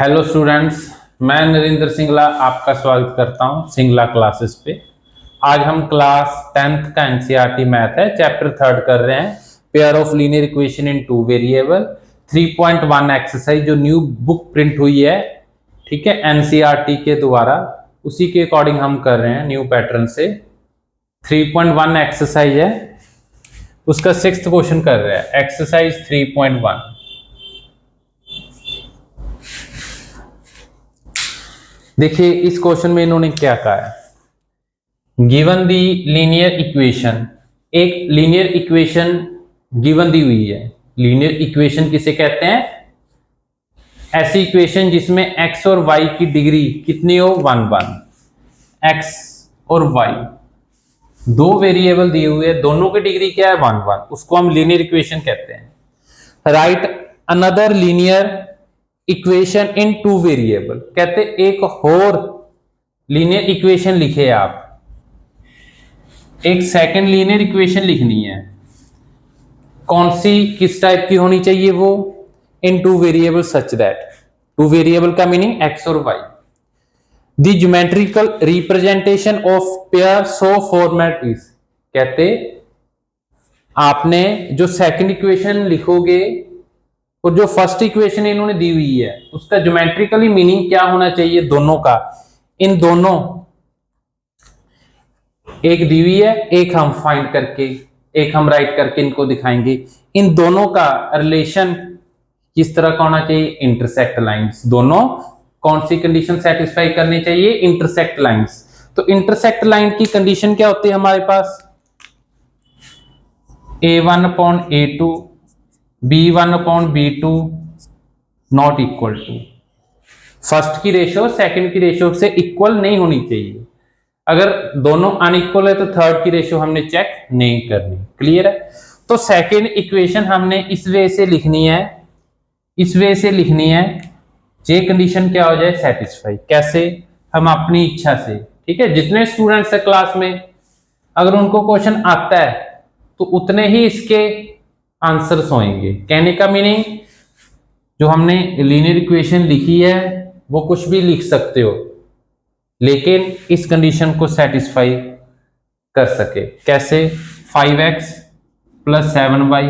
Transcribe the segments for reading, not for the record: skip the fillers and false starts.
Hello students, मैं नरेंद्र सिंगला आपका स्वागत करता हूं सिंगला क्लासेस पे। आज हम क्लास 10th का एनसीईआरटी मैथ है, चैप्टर 3 कर रहे हैं, pair of linear equation in two variable 3.1 exercise जो न्यू बुक प्रिंट हुई है, ठीक है, एनसीईआरटी के द्वारा, उसी के अकॉर्डिंग हम कर रहे हैं न्यू पैटर्न से। 3.1 एक्सरसाइज है, उसका 6th क्वेश्चन कर रहे हैं, एक्सरसाइज 3.1। देखिए इस क्वेश्चन में इन्होंने क्या कहा है, गिवन दी लीनियर इक्वेशन, एक लीनियर इक्वेशन गिवन दी हुई है। लीनियर इक्वेशन किसे कहते हैं? ऐसी इक्वेशन जिसमें x और y की डिग्री कितनी हो, 1 1। x और y दो वेरिएबल दिए हुए हैं, दोनों की डिग्री क्या है, 1 1, उसको हम लीनियर इक्वेशन कहते हैं। Right another linear equation in two variable, कहते एक और लीनियर इक्वेशन लिखे आप, एक सेकंड लीनियर इक्वेशन लिखनी है। कौन सी, किस टाइप की होनी चाहिए वो? In two variable such that, two variable का मीनिंग एक्स और y. The geometrical representation of pair so format is, कहते आपने जो सेकंड इक्वेशन लिखोगे और जो फर्स्ट इक्वेशन इन्होंने दी हुई है उसका ज्योमेट्रिकली मीनिंग क्या होना चाहिए दोनों का। इन दोनों, एक दी हुई है, एक हम फाइंड करके, एक हम राइट करके इनको दिखाएंगे। इन दोनों का रिलेशन किस तरह का होना चाहिए? Intersect lines. दोनों कौन सी कंडीशन सेटिस्फाई करनी चाहिए? Intersect lines. तो इंटरसेक्ट लाइन की कंडीशन क्या होती है हमारे पास? a1/a2 b1/b2 not equal to, first की रेशियो सेकंड की रेशियो से इक्वल नहीं होनी चाहिए। अगर दोनों अनइक्वल है तो थर्ड की रेशियो हमने चेक नहीं करनी। क्लियर है? तो सेकंड इक्वेशन हमने इस वे से लिखनी है, इस वे से लिखनी है, ये कंडीशन क्या हो जाए, सेटिस्फाई। कैसे? हम अपनी इच्छा से, ठीक है, जितने स्टूडेंट्स है क्लास में, अगर उनको क्वेश्चन आता है तो उतने ही इसके आंसर्स होंगे। कहने का मीनिंग, जो हमने लीनियर इक्वेशन लिखी है वो कुछ भी लिख सकते हो, लेकिन इस कंडीशन को सेटिस्फाई कर सके। कैसे? 5x + 7y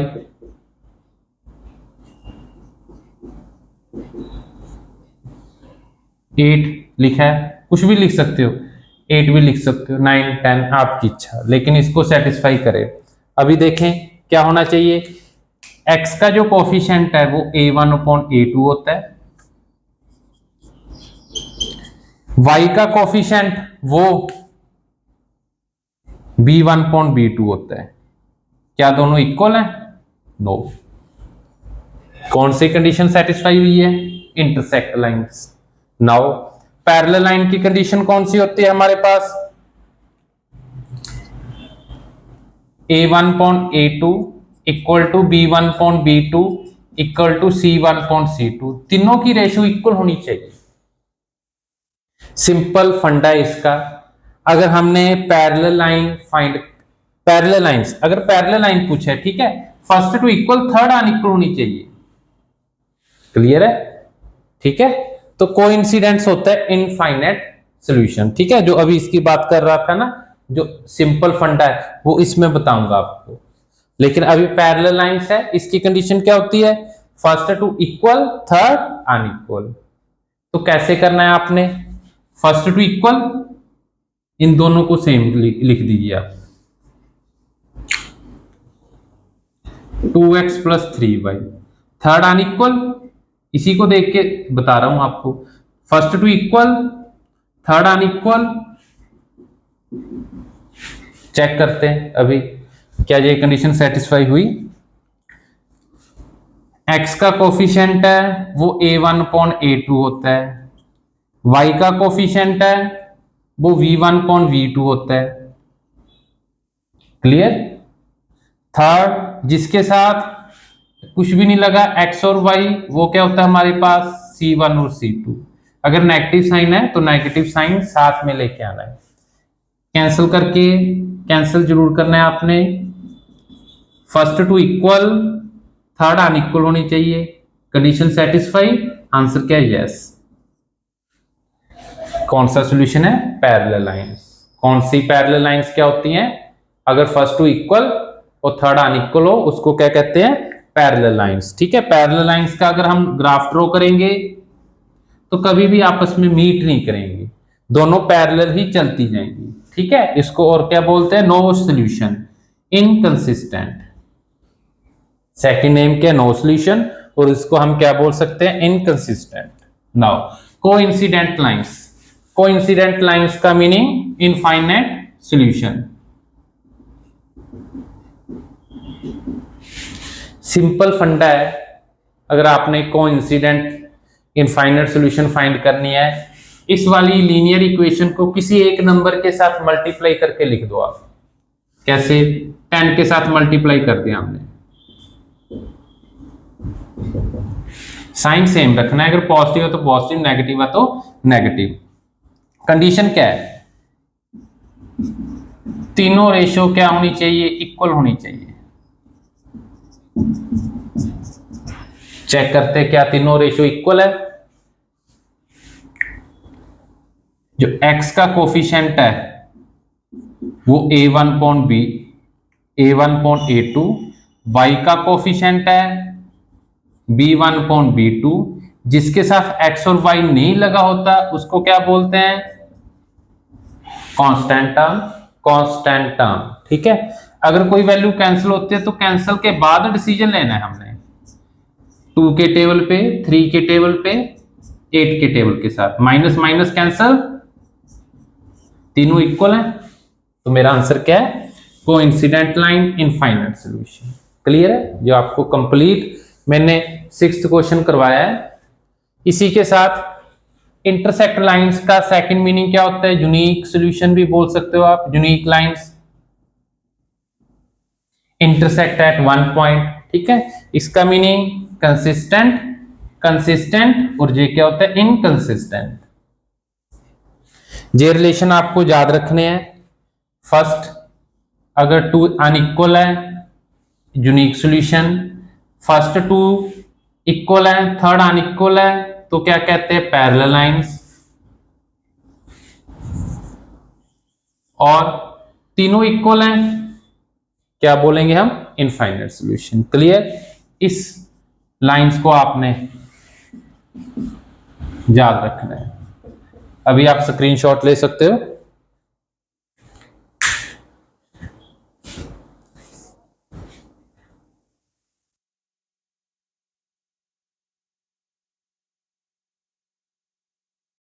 (8) लिखा है, कुछ भी लिख सकते हो, 8 भी लिख सकते हो, 9 10, आपकी इच्छा, लेकिन इसको सेटिस्फाई करे। अभी देखें क्या होना चाहिए। x का जो कोफिशिएंट है वो a1/a2 होता है, y का कोफिशिएंट वो b1/b2 होता है। क्या दोनों इक्वल हैं? नो। कौन सी कंडीशन सेटिस्फाई हुई है? Intersect lines. Now parallel line की कंडीशन कौन सी होती है हमारे पास? a1/a2 equal to b1/b2 equal to c1/c2, तीनों की रेशियो इक्वल होनी चाहिए। सिंपल फंडा है इसका। अगर हमने parallel line find, parallel lines, अगर पैरेलल लाइन पूछे है, ठीक है, first two equal, third unequal होनी चाहिए। क्लियर है? ठीक है, तो कोइंसिडेंस होता है इनफाइनाइट सॉल्यूशन, ठीक है, जो अभी इसकी बात कर रहा था ना, जो सिंपल फंडा है वो इसमें बताऊंगा आपको। लेकिन अभी पैरेलल लाइंस है, इसकी कंडीशन क्या होती है? First two equal, third unequal. तो कैसे करना है आपने? फर्स्ट टू इक्वल, इन दोनों को सेम लिख दीजिए आप, 2x + 3y। थर्ड अनइक्वल, इसी को देख के बता रहा हूं आपको, first two equal, third unequal. Check करते हैं अभी क्या ये कंडीशन सेटिस्फाई हुई। x का कोफिशिएंट है वो a1/a2 होता है, y का कोफिशिएंट है वो v1/v2 होता है। क्लियर? थर्ड, जिसके साथ कुछ भी नहीं लगा, x और y, वो क्या होता है हमारे पास? c1 और c2। अगर नेगेटिव साइन है तो नेगेटिव साइन साथ में लेके आना है। कैंसिल करके, कैंसिल जरूर करना है आपने। First two equal, third unequal होनी चाहिए। कंडीशन सेटिस्फाई, आंसर क्या है? यस। कौन सा सॉल्यूशन है? Parallel lines. कौन सी पैरेलल लाइंस क्या होती हैं? अगर फर्स्ट टू इक्वल और थर्ड अनइक्वल हो उसको क्या कहते हैं? Parallel lines. ठीक है, पैरेलल लाइंस का अगर हम ग्राफ ड्रॉ करेंगे तो कभी भी आपस में मीट नहीं करेंगी, दोनों पैरेलल ही चलती जाएंगी। ठीक है, इसको और क्या बोलते हैं? No solution, inconsistent. Second name क्या? नो सॉल्यूशन, और इसको हम क्या बोल सकते हैं? Inconsistent. Now coincident lines. Coincident lines का meaning infinite solution. Simple funda है, अगर आपने कोइंसिडेंट इनफाइनाइट सॉल्यूशन फाइंड करनी है, इस वाली लीनियर इक्वेशन को किसी एक नंबर के साथ मल्टीप्लाई करके लिख दो आप। कैसे? 10 के साथ मल्टीप्लाई कर दिया हमने, साइन सेम रखना है, अगर पॉजिटिव है तो पॉजिटिव, नेगेटिव है तो नेगेटिव। कंडीशन क्या है? तीनों रेशो क्या होनी चाहिए? इक्वल होनी चाहिए। चेक करते क्या तीनों रेशो इक्वल है? जो x का कोफिशिएंट है वो a1 point b, a1 point a2, y का कोफिशिएंट है b1 पॉइंट b2, जिसके साथ x और y नहीं लगा होता उसको क्या बोलते हैं? Constant term. Constant term. ठीक है, अगर कोई वैल्यू कैंसिल होती है तो कैंसिल के बाद डिसीजन लेना है हमने, 2 के टेबल पे, 3 के टेबल पे, 8 के टेबल के साथ, माइनस माइनस कैंसिल, तीनों इक्वल है, तो मेरा आंसर क्या है? Coincident line infinite solution. Clear है? जो आपको कंप्लीट मैंने 6th क्वेश्चन करवाया है। इसी के साथ इंटरसेक्ट लाइंस का सेकंड मीनिंग क्या होता है? यूनिक सॉल्यूशन भी बोल सकते हो आप। Unique lines intersect at one point. ठीक है, इसका मीनिंग कंसिस्टेंट, कंसिस्टेंट, और ये क्या होता है? इनकंसिस्टेंट। ये रिलेशन आपको याद रखने हैं। फर्स्ट, अगर टू अनइक्वल है, unique solution. First two equal है, थर्ड अनइक्वल है, तो क्या कहते हैं? Parallel lines. और तीनों इक्वल हैं, क्या बोलेंगे हम? Infinite solution. क्लियर? इस लाइंस को आपने याद रखना है। अभी आप स्क्रीनशॉट ले सकते हो।